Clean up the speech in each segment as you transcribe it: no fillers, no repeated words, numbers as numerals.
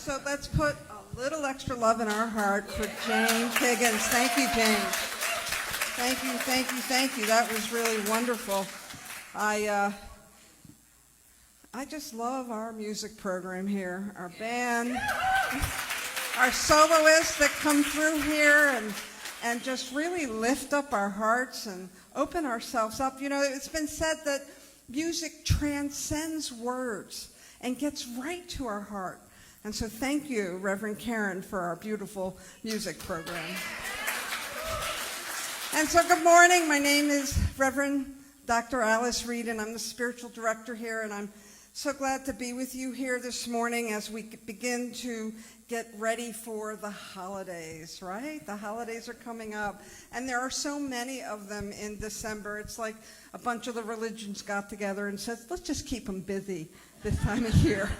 So let's put a little extra love in our heart for Jane Higgins. Thank you, Jane. Thank you, thank you, thank you. That was really wonderful. I just love our music program here, our band, our soloists that come through here and just really lift up our hearts and open ourselves up. You know, it's been said that music transcends words and gets right to our heart. And so thank you, Reverend Karen, for our beautiful music program. And so good morning. My name is Reverend Dr. Alice Reid, and I'm the spiritual director here, and I'm so glad to be with you here this morning as we begin to get ready for the holidays, right? The holidays are coming up, and there are so many of them in December. It's like a bunch of the religions got together and said, let's just keep them busy this time of year.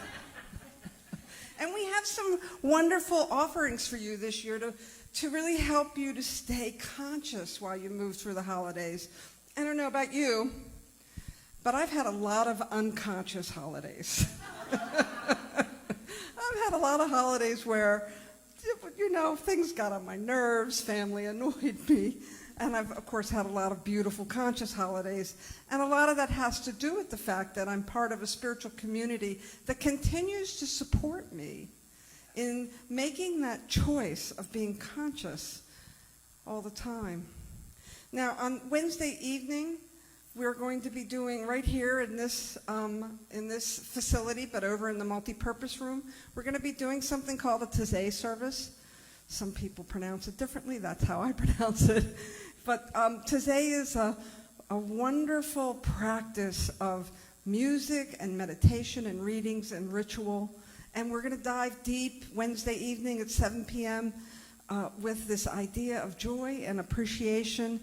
And we have some wonderful offerings for you this year to really help you to stay conscious while you move through the holidays. I don't know about you, but I've had a lot of unconscious holidays. I've had a lot of holidays where, you know, things got on my nerves, family annoyed me, and I've, of course, had a lot of beautiful conscious holidays. And a lot of that has to do with the fact that I'm part of a spiritual community that continues to support me in making that choice of being conscious all the time. Now, on Wednesday evening, we're going to be doing right here in this facility, but over in the multi-purpose room, we're going to be doing something called a Taizé service. Some people pronounce it differently. That's how I pronounce it. But Taizé is a wonderful practice of music and meditation and readings and ritual. And we're going to dive deep Wednesday evening at 7 p.m. With this idea of joy and appreciation,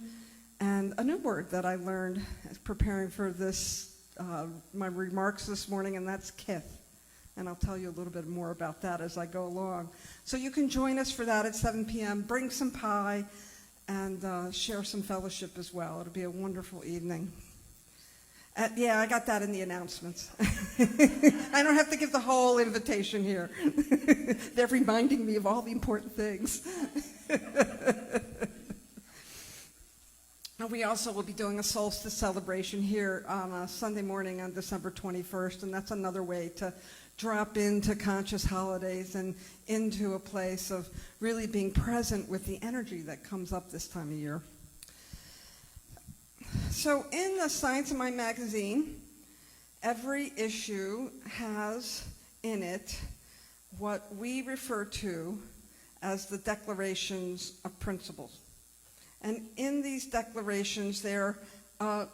and a new word that I learned as preparing for this, my remarks this morning, and that's kith. And I'll tell you a little bit more about that as I go along. So you can join us for that at 7 p.m. Bring some pie and share some fellowship as well. It'll be a wonderful evening. Yeah, I got that in the announcements. I don't have to give the whole invitation here. They're reminding me of all the important things. And we also will be doing a solstice celebration here on a Sunday morning on December 21st, and that's another way to drop into conscious holidays and into a place of really being present with the energy that comes up this time of year. So in the Science of Mind magazine, every issue has in it what we refer to as the declarations of principles. And in these declarations, there are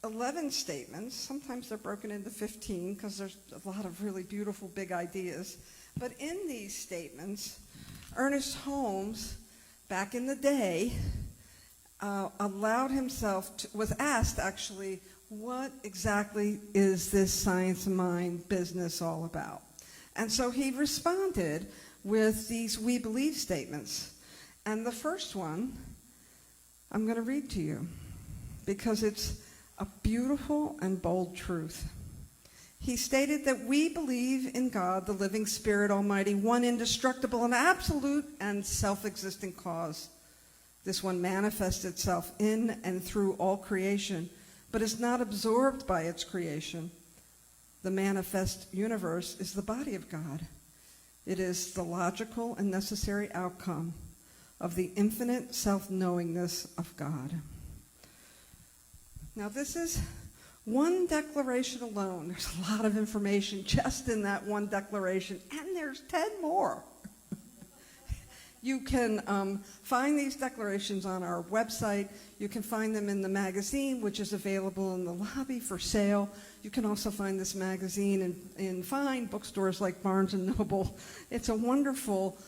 11 statements. Sometimes they're broken into 15 because there's a lot of really beautiful big ideas. But in these statements, Ernest Holmes, back in the day, was asked actually, what exactly is this science of mind business all about? And so he responded with these we believe statements. And the first one, I'm going to read to you because it's a beautiful and bold truth. He stated that we believe in God, the living Spirit Almighty, one indestructible and absolute and self-existing cause. This one manifests itself in and through all creation, but is not absorbed by its creation. The manifest universe is the body of God. It is the logical and necessary outcome of the infinite self-knowingness of God. Now, this is one declaration alone. There's a lot of information just in that one declaration, and there's 10 more. You can find these declarations on our website. You can find them in the magazine, which is available in the lobby for sale. You can also find this magazine in fine bookstores like Barnes & Noble. It's a wonderful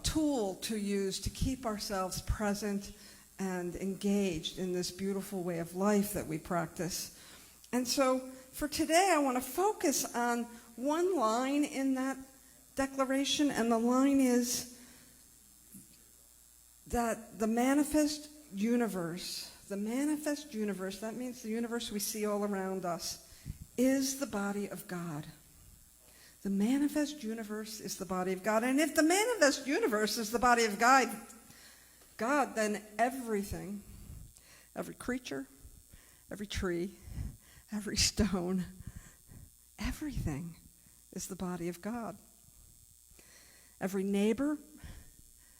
tool to use to keep ourselves present and engaged in this beautiful way of life that we practice. And so for today, I want to focus on one line in that declaration, and the line is that the manifest universe, that means the universe we see all around us, is the body of God. The manifest universe is the body of God. And if the manifest universe is the body of God, then everything, every creature, every tree, every stone, everything is the body of God. Every neighbor,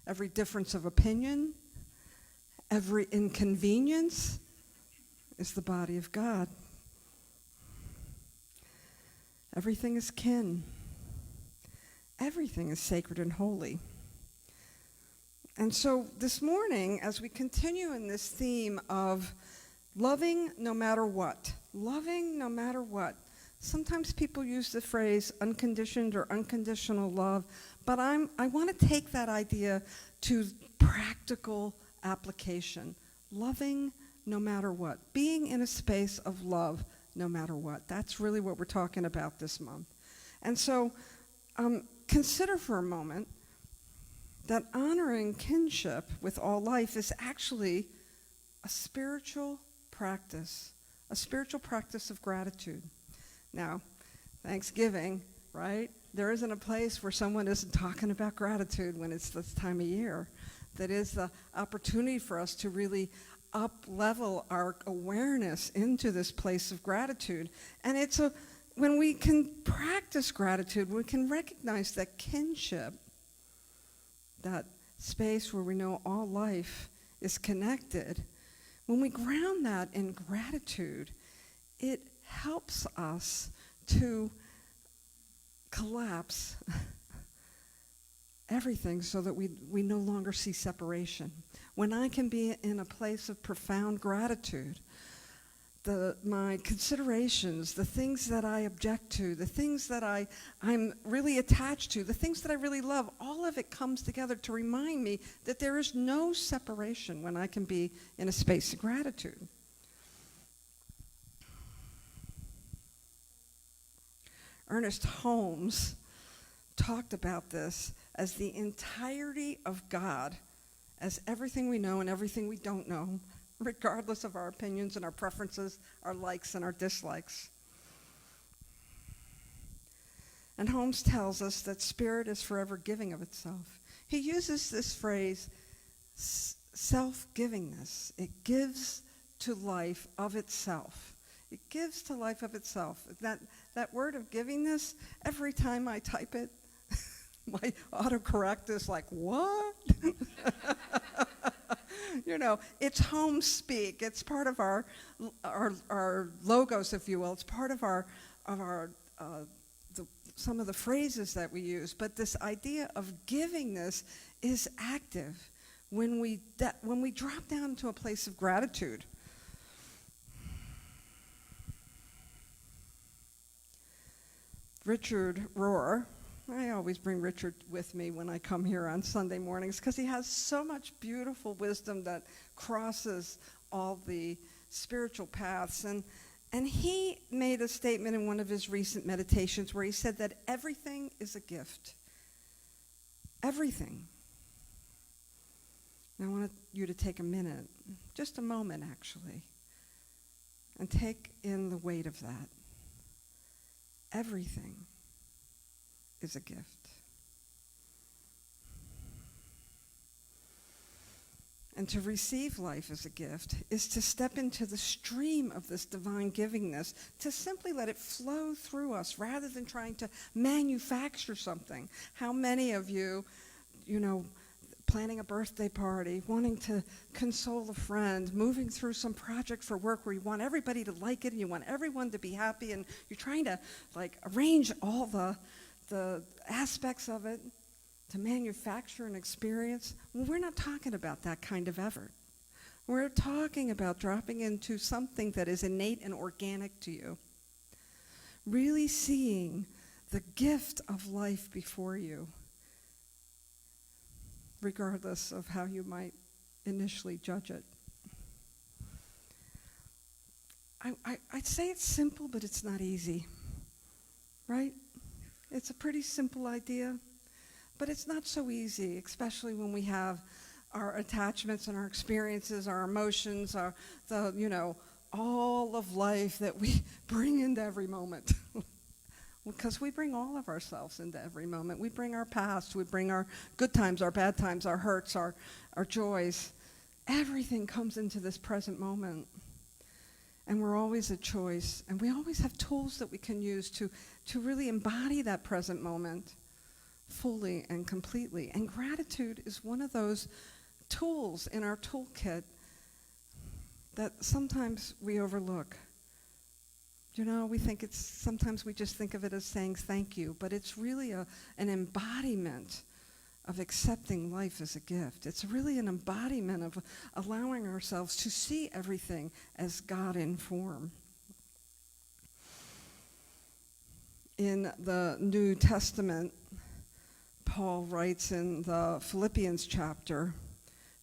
every difference of opinion, every inconvenience is the body of God. Everything is kin. Everything is sacred and holy. And so this morning, as we continue in this theme of loving no matter what, sometimes people use the phrase unconditioned or unconditional love, but I want to take that idea to practical application. Loving no matter what. Being in a space of love no matter what. That's really what we're talking about this month. And so consider for a moment that honoring kinship with all life is actually a spiritual practice of gratitude. Now, Thanksgiving, right? There isn't a place where someone isn't talking about gratitude when it's this time of year. That is the opportunity for us to really up-level our awareness into this place of gratitude. And when we can practice gratitude, we can recognize that kinship, that space where we know all life is connected. When we ground that in gratitude, it helps us to collapse everything so that we no longer see separation. When I can be in a place of profound gratitude, my considerations, the things that I object to, the things that I'm really attached to, the things that I really love, all of it comes together to remind me that there is no separation when I can be in a space of gratitude. Ernest Holmes talked about this as the entirety of God, as everything we know and everything we don't know, regardless of our opinions and our preferences, our likes and our dislikes. And Holmes tells us that spirit is forever giving of itself. He uses this phrase, self-givingness. It gives to life of itself. It gives to life of itself. That word of givingness, every time I type it, my autocorrect is like, what? It's home speak. It's part of our logos, if you will. It's part of some of the phrases that we use. But this idea of givingness is active when we drop down to a place of gratitude. Richard Rohr, I always bring Richard with me when I come here on Sunday mornings because he has so much beautiful wisdom that crosses all the spiritual paths. And he made a statement in one of his recent meditations where he said that everything is a gift. Everything. And I want you to take a minute, just a moment actually, and take in the weight of that. Everything is a gift. And to receive life as a gift is to step into the stream of this divine givingness, to simply let it flow through us rather than trying to manufacture something. How many of you, planning a birthday party, wanting to console a friend, moving through some project for work where you want everybody to like it and you want everyone to be happy and you're trying to arrange all the aspects of it to manufacture an experience? Well, we're not talking about that kind of effort. We're talking about dropping into something that is innate and organic to you. Really seeing the gift of life before you, regardless of how you might initially judge it. I'd say it's simple, but it's not easy, right? It's a pretty simple idea, but it's not so easy, especially when we have our attachments and our experiences, our emotions, all of life that we bring into every moment. Because we bring all of ourselves into every moment. We bring our past, we bring our good times, our bad times, our hurts, our joys. Everything comes into this present moment. And we're always a choice. And we always have tools that we can use to really embody that present moment fully and completely. And gratitude is one of those tools in our toolkit that sometimes we overlook. You know, sometimes we just think of it as saying thank you, but it's really an embodiment of accepting life as a gift. It's really an embodiment of allowing ourselves to see everything as God in form. In the New Testament, Paul writes in the Philippians chapter,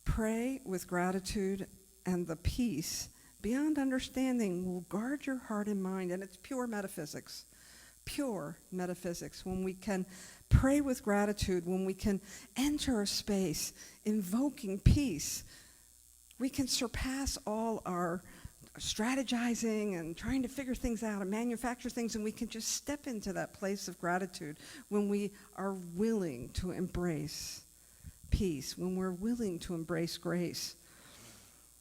"Pray with gratitude, and the peace beyond understanding will guard your heart and mind." And it's pure metaphysics. Pure metaphysics. When we can pray with gratitude, when we can enter a space invoking peace, we can surpass all our strategizing and trying to figure things out and manufacture things, and we can just step into that place of gratitude when we are willing to embrace peace, when we're willing to embrace grace.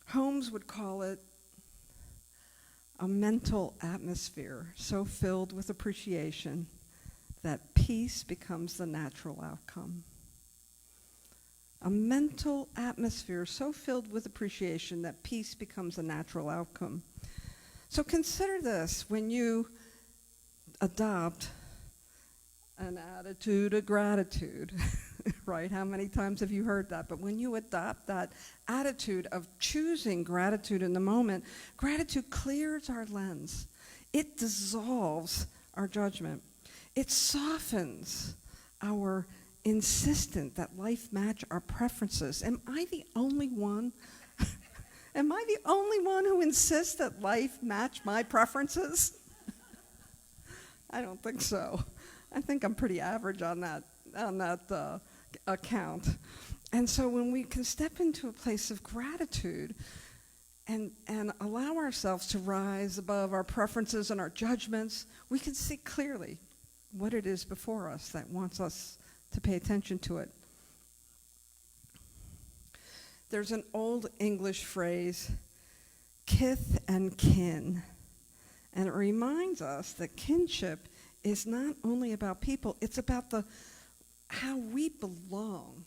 Holmes would call it a mental atmosphere so filled with appreciation that peace becomes the natural outcome. A mental atmosphere so filled with appreciation that peace becomes a natural outcome. So consider this when you adopt an attitude of gratitude, right? How many times have you heard that? But when you adopt that attitude of choosing gratitude in the moment, gratitude clears our lens. It dissolves our judgment. It softens our insistence that life match our preferences. Am I the only one? Am I the only one who insists that life match my preferences? I don't think so. I think I'm pretty average on that account. And so when we can step into a place of gratitude and allow ourselves to rise above our preferences and our judgments, we can see clearly what it is before us that wants us to pay attention to it. There's an old English phrase, kith and kin, and it reminds us that kinship is not only about people, it's about how we belong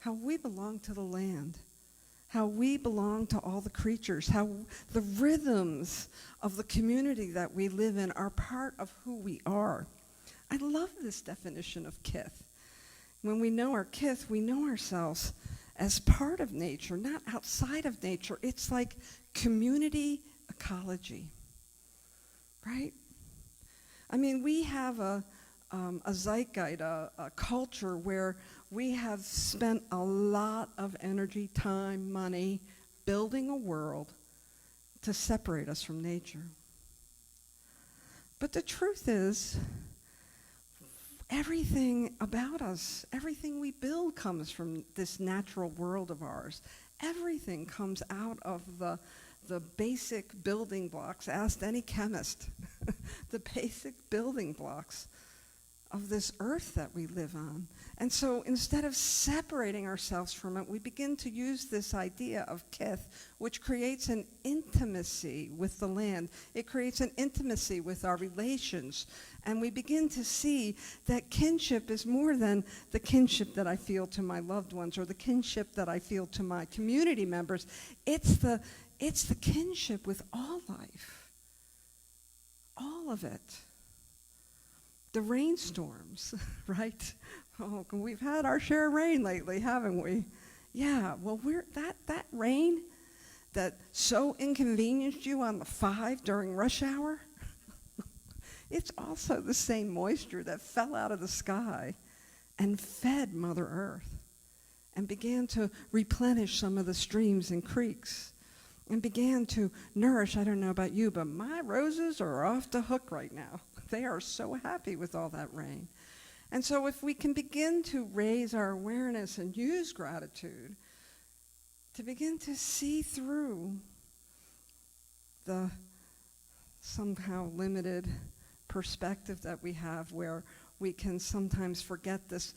to the land, how we belong to all the creatures, how the rhythms of the community that we live in are part of who we are. I love this definition of kith. When we know our kith, we know ourselves as part of nature, not outside of nature. It's like community ecology, right? I mean, we have a zeitgeist, a culture where we have spent a lot of energy, time, money building a world to separate us from nature. But the truth is, everything about us, everything we build comes from this natural world of ours. Everything comes out of the basic building blocks. Ask any chemist. The basic building blocks of this earth that we live on. And so instead of separating ourselves from it, we begin to use this idea of kith, which creates an intimacy with the land. It creates an intimacy with our relations. And we begin to see that kinship is more than the kinship that I feel to my loved ones or the kinship that I feel to my community members. It's the kinship with all life. All of it. The rainstorms, right? Oh, we've had our share of rain lately, haven't we? Yeah, well, that rain that so inconvenienced you on the 5 during rush hour, it's also the same moisture that fell out of the sky and fed Mother Earth and began to replenish some of the streams and creeks and began to nourish, I don't know about you, but my roses are off the hook right now. They are so happy with all that rain. And so if we can begin to raise our awareness and use gratitude to begin to see through the somehow limited perspective that we have where we can sometimes forget this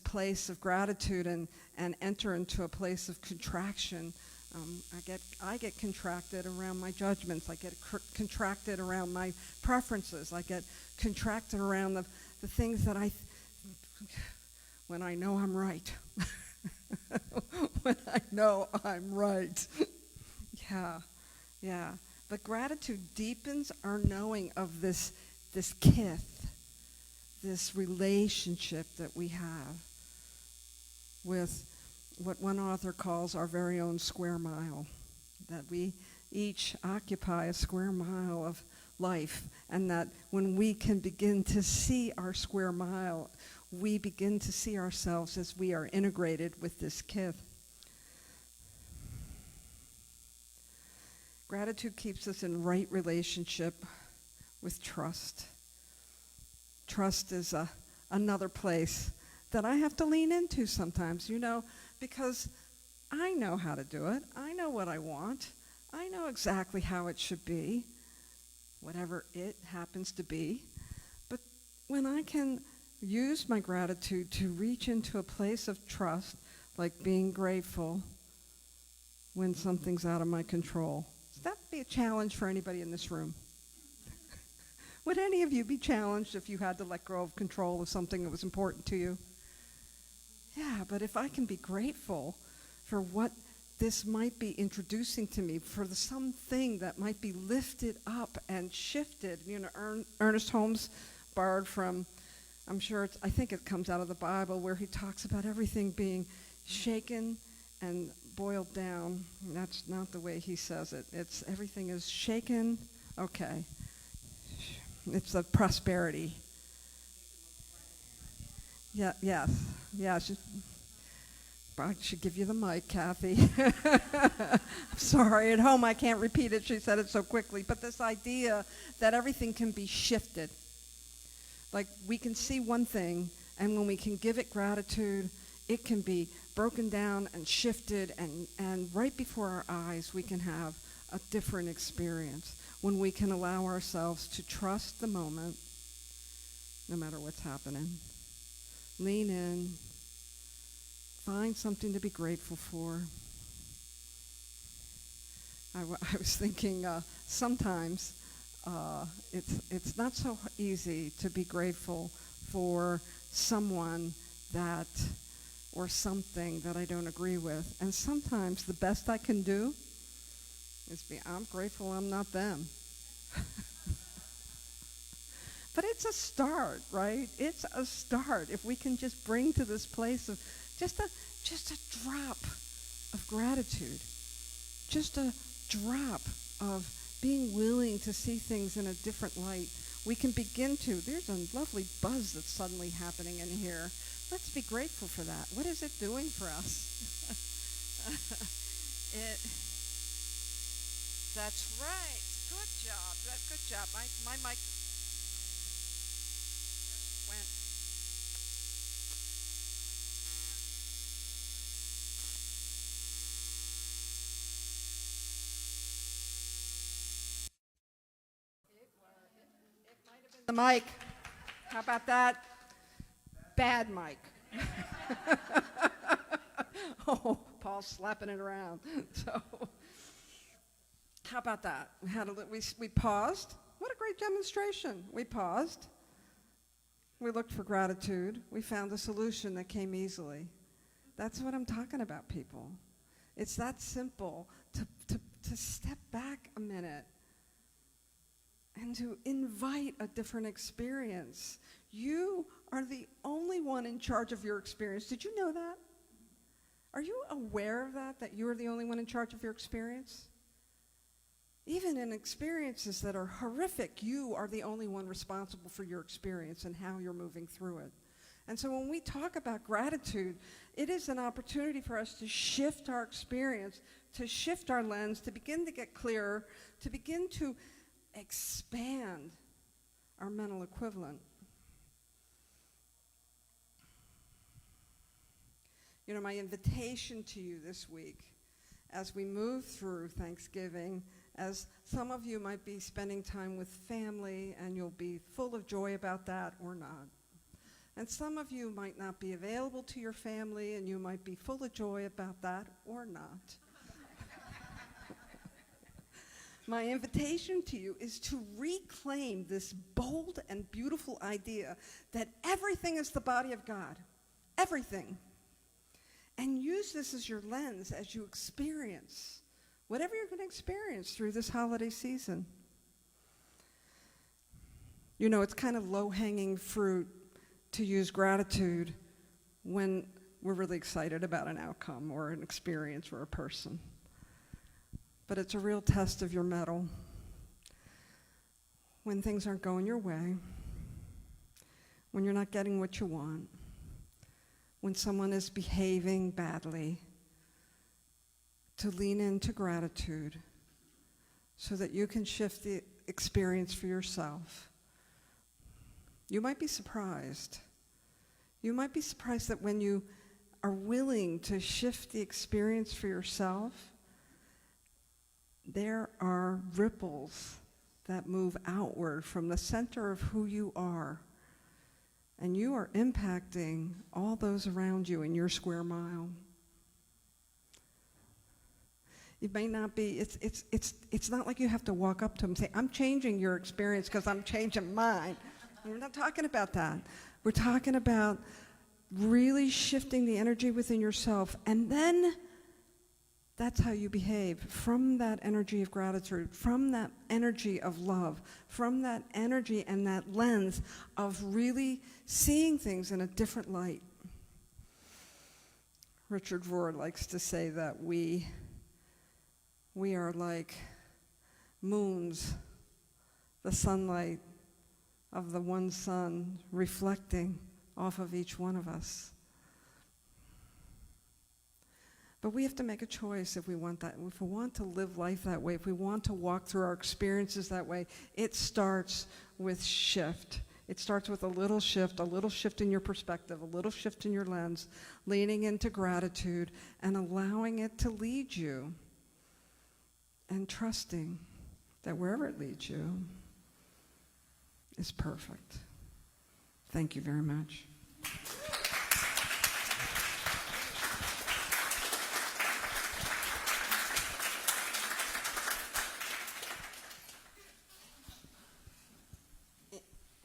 place of gratitude and enter into a place of contraction. I get contracted around my judgments. I get contracted around my preferences. I get contracted around the things that when I know I'm right. When I know I'm right. Yeah. But gratitude deepens our knowing of this kith, this relationship that we have with what one author calls our very own square mile, that we each occupy a square mile of life, and that when we can begin to see our square mile, we begin to see ourselves as we are integrated with this kith. Gratitude keeps us in right relationship with trust. Trust is another place that I have to lean into sometimes, because I know how to do it. I know what I want. I know exactly how it should be, whatever it happens to be. But when I can use my gratitude to reach into a place of trust, like being grateful when something's out of my control, would that be a challenge for anybody in this room? Would any of you be challenged if you had to let go of control of something that was important to you? Yeah, but if I can be grateful for what this might be introducing to me, for something that might be lifted up and shifted. Ernest Holmes borrowed from, I think it comes out of the Bible, where he talks about everything being shaken and boiled down. That's not the way he says it. It's everything is shaken. Okay. It's the prosperity. Yes. I should give you the mic, Kathy. I'm sorry, at home I can't repeat it. She said it so quickly. But this idea that everything can be shifted. Like we can see one thing, and when we can give it gratitude, it can be broken down and shifted, and right before our eyes we can have a different experience. When we can allow ourselves to trust the moment, no matter what's happening. Lean in. Find something to be grateful for. I was thinking sometimes it's not so easy to be grateful for someone or something that I don't agree with. And sometimes the best I can do is I'm grateful I'm not them. But it's a start, right? It's a start. If we can just bring to this place of just a drop of gratitude, just a drop of being willing to see things in a different light, we can begin to. There's a lovely buzz that's suddenly happening in here. Let's be grateful for that. What is it doing for us? That's right. Good job. Good job. My mic went. It might have been the mic. How about that? Bad mic. Oh, Paul's slapping it around. So, how about that? We paused. What a great demonstration. We paused. We looked for gratitude. We found a solution that came easily. That's what I'm talking about, people. It's that simple to step back a minute and to invite a different experience. You are the only one in charge of your experience. Did you know that? Are you aware of that you are the only one in charge of your experience? Even in experiences that are horrific, you are the only one responsible for your experience and how you're moving through it. And so when we talk about gratitude, it is an opportunity for us to shift our experience, to shift our lens, to begin to get clearer, to begin to expand our mental equivalent. My invitation to you this week, as we move through Thanksgiving as some of you might be spending time with family and you'll be full of joy about that or not. And some of you might not be available to your family and you might be full of joy about that or not. My invitation to you is to reclaim this bold and beautiful idea that everything is the body of God. Everything. And use this as your lens as you experience whatever you're going to experience through this holiday season. You know, it's kind of low-hanging fruit to use gratitude when we're really excited about an outcome or an experience or a person. But it's a real test of your mettle when things aren't going your way, when you're not getting what you want, when someone is behaving badly, to lean into gratitude so that you can shift the experience for yourself. You might be surprised. You might be surprised that when you are willing to shift the experience for yourself, there are ripples that move outward from the center of who you are. And you are impacting all those around you in your square mile. It may not be, it's not like you have to walk up to them and say, I'm changing your experience because I'm changing mine. We're not talking about that. We're talking about really shifting the energy within yourself, and then that's how you behave, from that energy of gratitude, from that energy of love, from that energy and that lens of really seeing things in a different light. Richard Rohr likes to say that we are like moons, the sunlight of the one sun reflecting off of each one of us. But we have to make a choice if we want that. If we want to live life that way, if we want to walk through our experiences that way, it starts with shift. It starts with a little shift in your perspective, a little shift in your lens, leaning into gratitude and allowing it to lead you, and trusting that wherever it leads you is perfect. Thank you very much.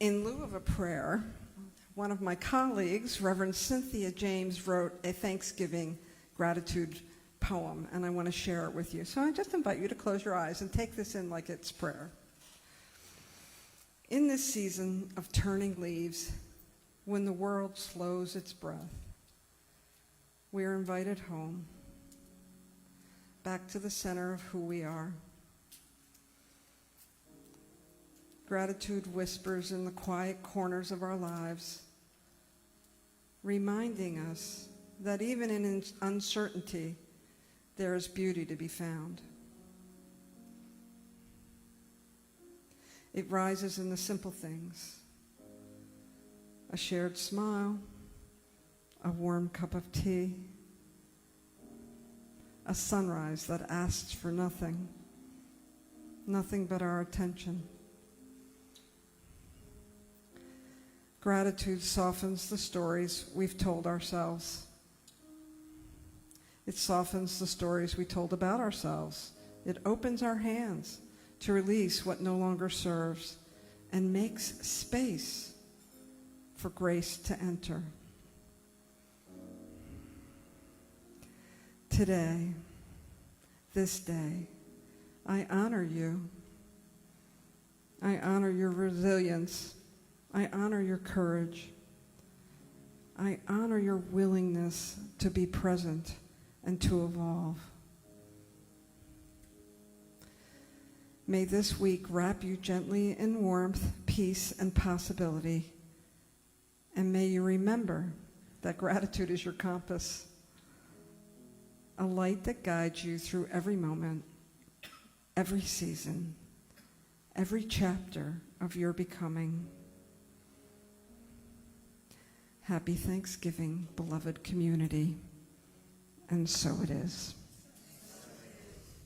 In lieu of a prayer, one of my colleagues, Reverend Cynthia James, wrote a Thanksgiving gratitude poem, and I want to share it with you. So I just invite you to close your eyes and take this in like it's prayer. In this season of turning leaves, when the world slows its breath, we are invited home, back to the center of who we are. Gratitude whispers in the quiet corners of our lives, reminding us that even in uncertainty, there is beauty to be found. It rises in the simple things: a shared smile, a warm cup of tea, a sunrise that asks for nothing but our attention. Gratitude softens the stories we've told ourselves. It softens the stories we told about ourselves. It opens our hands to release what no longer serves and makes space for grace to enter. Today, this day, I honor you. I honor your resilience. I honor your courage. I honor your willingness to be present and to evolve. May this week wrap you gently in warmth, peace, and possibility. And may you remember that gratitude is your compass, a light that guides you through every moment, every season, every chapter of your becoming. Happy Thanksgiving, beloved community. And so it is.